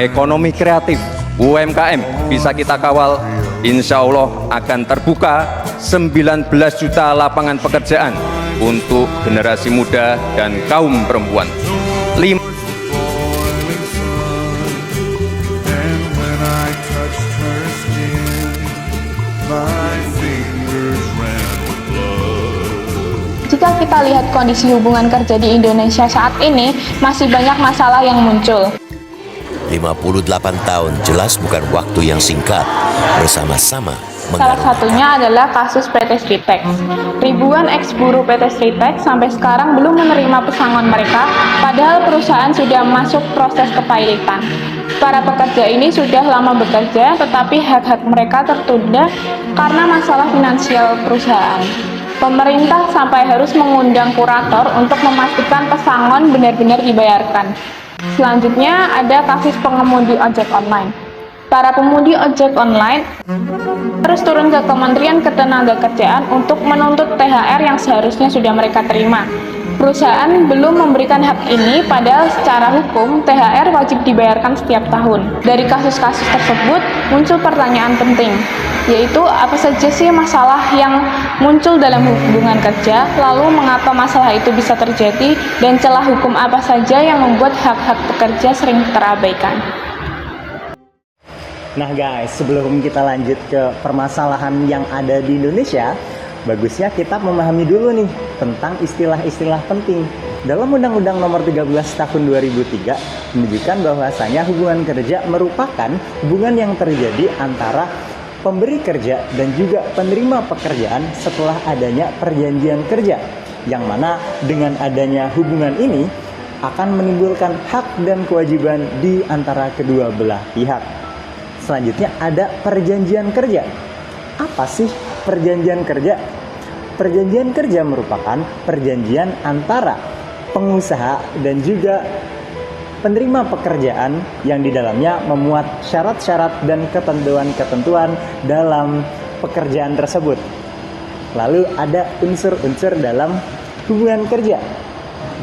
ekonomi kreatif, UMKM bisa kita kawal, insya Allah akan terbuka 19 juta lapangan pekerjaan untuk generasi muda dan kaum perempuan. 5 Jika kita lihat kondisi hubungan kerja di Indonesia saat ini, masih banyak masalah yang muncul. 58 tahun jelas bukan waktu yang singkat. Bersama-sama Salah satunya adalah kasus PT Sritex. Ribuan ex-buruh PT Sritex sampai sekarang belum menerima pesangon mereka, padahal perusahaan sudah masuk proses kepailitan. Para pekerja ini sudah lama bekerja, tetapi hak-hak mereka tertunda karena masalah finansial perusahaan. Pemerintah sampai harus mengundang kurator untuk memastikan pesangon benar-benar dibayarkan. Selanjutnya ada kasus pengemudi ojek online. Para pemudi ojek online terus turun ke Kementerian Ketenagakerjaan untuk menuntut THR yang seharusnya sudah mereka terima. Perusahaan belum memberikan hak ini, padahal secara hukum THR wajib dibayarkan setiap tahun. Dari kasus-kasus tersebut muncul pertanyaan penting, yaitu apa saja sih masalah yang muncul dalam hubungan kerja, lalu mengapa masalah itu bisa terjadi, dan celah hukum apa saja yang membuat hak-hak pekerja sering terabaikan. Nah guys, sebelum kita lanjut ke permasalahan yang ada di Indonesia, bagusnya kita memahami dulu nih tentang istilah-istilah penting. Dalam Undang-Undang Nomor 13 Tahun 2003 menunjukkan bahwasanya hubungan kerja merupakan hubungan yang terjadi antara pemberi kerja dan juga penerima pekerjaan setelah adanya perjanjian kerja, yang mana dengan adanya hubungan ini akan menimbulkan hak dan kewajiban di antara kedua belah pihak. Selanjutnya ada perjanjian kerja. Apa sih perjanjian kerja? Perjanjian kerja merupakan perjanjian antara pengusaha dan juga penerima pekerjaan yang di dalamnya memuat syarat-syarat dan ketentuan-ketentuan dalam pekerjaan tersebut. Lalu ada unsur-unsur dalam hubungan kerja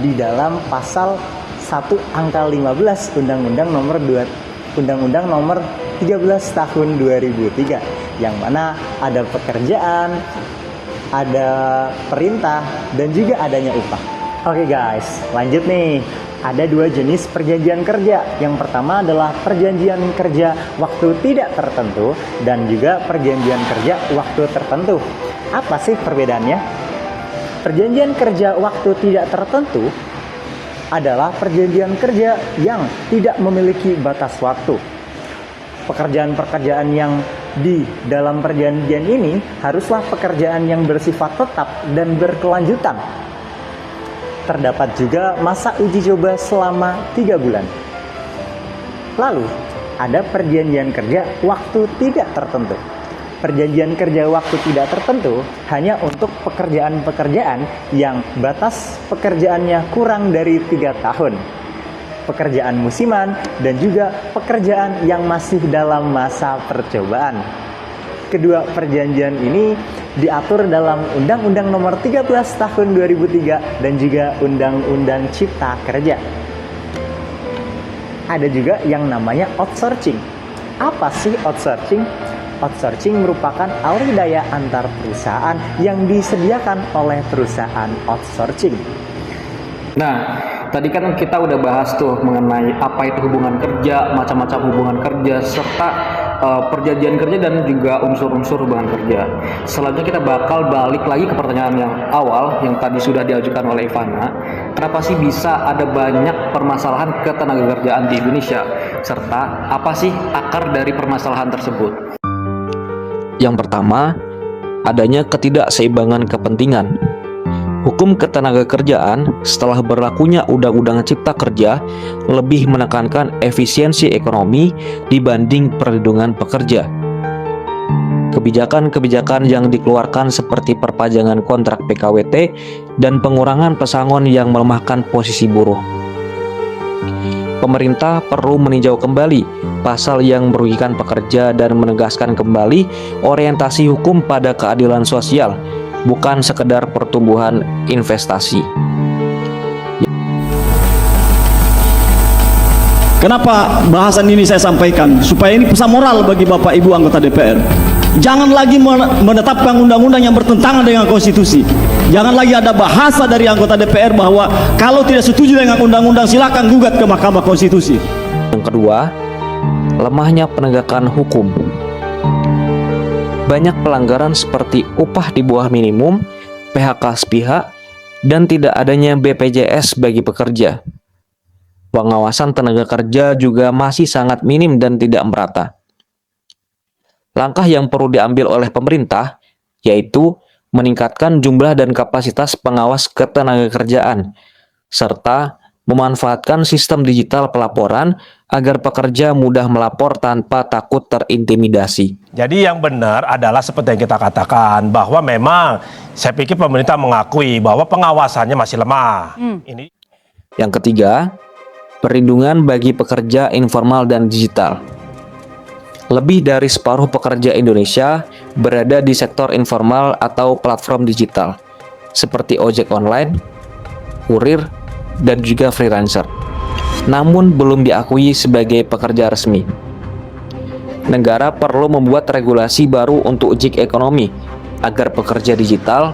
di dalam pasal 1 angka 15 Undang-Undang Nomor 13 Tahun 2003, yang mana ada pekerjaan, ada perintah, dan juga adanya upah. Oke guys, lanjut nih. Ada dua jenis perjanjian kerja. Yang pertama adalah perjanjian kerja waktu tidak tertentu dan juga perjanjian kerja waktu tertentu. Apa sih perbedaannya? Perjanjian kerja waktu tidak tertentu adalah perjanjian kerja yang tidak memiliki batas waktu. Pekerjaan-pekerjaan yang di dalam perjanjian ini haruslah pekerjaan yang bersifat tetap dan berkelanjutan. Terdapat juga masa uji coba selama 3 bulan. Lalu, ada perjanjian kerja waktu tidak tertentu. Perjanjian kerja waktu tidak tertentu hanya untuk pekerjaan-pekerjaan yang batas pekerjaannya kurang dari 3 tahun. Pekerjaan musiman dan juga pekerjaan yang masih dalam masa percobaan. Kedua perjanjian ini diatur dalam Undang-Undang Nomor 13 Tahun 2003 dan juga Undang-Undang Cipta Kerja. Ada juga yang namanya outsourcing. Apa sih outsourcing? Outsourcing merupakan alih daya antar perusahaan yang disediakan oleh perusahaan outsourcing. Nah, tadi kan kita udah bahas tuh mengenai apa itu hubungan kerja, macam-macam hubungan kerja, serta perjanjian kerja dan juga unsur-unsur hubungan kerja. Selanjutnya kita bakal balik lagi ke pertanyaan yang awal yang tadi sudah diajukan oleh Ivana. Kenapa sih bisa ada banyak permasalahan ketenagakerjaan di Indonesia? Serta apa sih akar dari permasalahan tersebut? Yang pertama, adanya ketidakseimbangan kepentingan. Hukum ketenagakerjaan setelah berlakunya Undang-Undang Cipta Kerja lebih menekankan efisiensi ekonomi dibanding perlindungan pekerja. Kebijakan-kebijakan yang dikeluarkan seperti perpanjangan kontrak PKWT dan pengurangan pesangon yang melemahkan posisi buruh. Pemerintah perlu meninjau kembali pasal yang merugikan pekerja dan menegaskan kembali orientasi hukum pada keadilan sosial, bukan sekedar pertumbuhan investasi. Kenapa bahasan ini saya sampaikan? Supaya ini pesan moral bagi Bapak Ibu anggota DPR. Jangan lagi menetapkan undang-undang yang bertentangan dengan konstitusi. Jangan lagi ada bahasa dari anggota DPR bahwa kalau tidak setuju dengan undang-undang silakan gugat ke Mahkamah Konstitusi. Yang kedua, lemahnya penegakan hukum. Banyak pelanggaran seperti upah di bawah minimum, PHK sepihak, dan tidak adanya BPJS bagi pekerja. Pengawasan tenaga kerja juga masih sangat minim dan tidak merata. Langkah yang perlu diambil oleh pemerintah yaitu meningkatkan jumlah dan kapasitas pengawas ketenagakerjaan serta memanfaatkan sistem digital pelaporan agar pekerja mudah melapor tanpa takut terintimidasi. Jadi yang benar adalah seperti yang kita katakan bahwa memang saya pikir pemerintah mengakui bahwa pengawasannya masih lemah. Yang ketiga, perlindungan bagi pekerja informal dan digital. Lebih dari separuh pekerja Indonesia berada di sektor informal atau platform digital, seperti ojek online, kurir, dan juga freelancer. Namun belum diakui sebagai pekerja resmi. Negara perlu membuat regulasi baru untuk gig ekonomi agar pekerja digital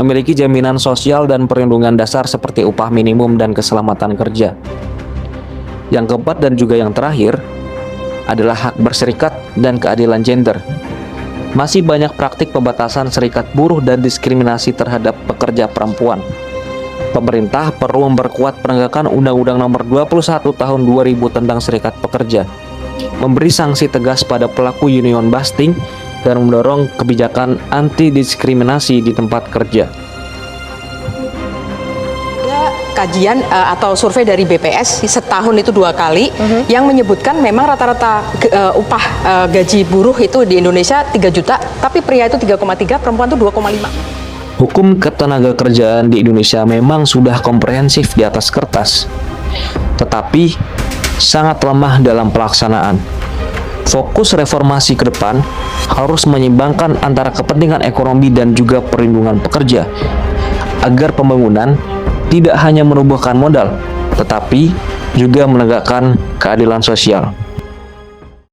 memiliki jaminan sosial dan perlindungan dasar seperti upah minimum dan keselamatan kerja. Yang keempat dan juga yang terakhir adalah hak berserikat dan keadilan gender. Masih banyak praktik pembatasan serikat buruh dan diskriminasi terhadap pekerja perempuan. Pemerintah perlu memperkuat penegakan Undang-Undang Nomor 21 Tahun 2000 tentang Serikat Pekerja, memberi sanksi tegas pada pelaku union busting, dan mendorong kebijakan anti-diskriminasi di tempat kerja. Kajian atau survei dari BPS setahun itu 2 kali yang menyebutkan memang rata-rata upah gaji buruh itu di Indonesia 3 juta, tapi pria itu 3,3, perempuan itu 2,5. Hukum ketenagakerjaan di Indonesia memang sudah komprehensif di atas kertas, tetapi sangat lemah dalam pelaksanaan. Fokus reformasi ke depan harus menyeimbangkan antara kepentingan ekonomi dan juga perlindungan pekerja, agar pembangunan tidak hanya menumbuhkan modal, tetapi juga menegakkan keadilan sosial.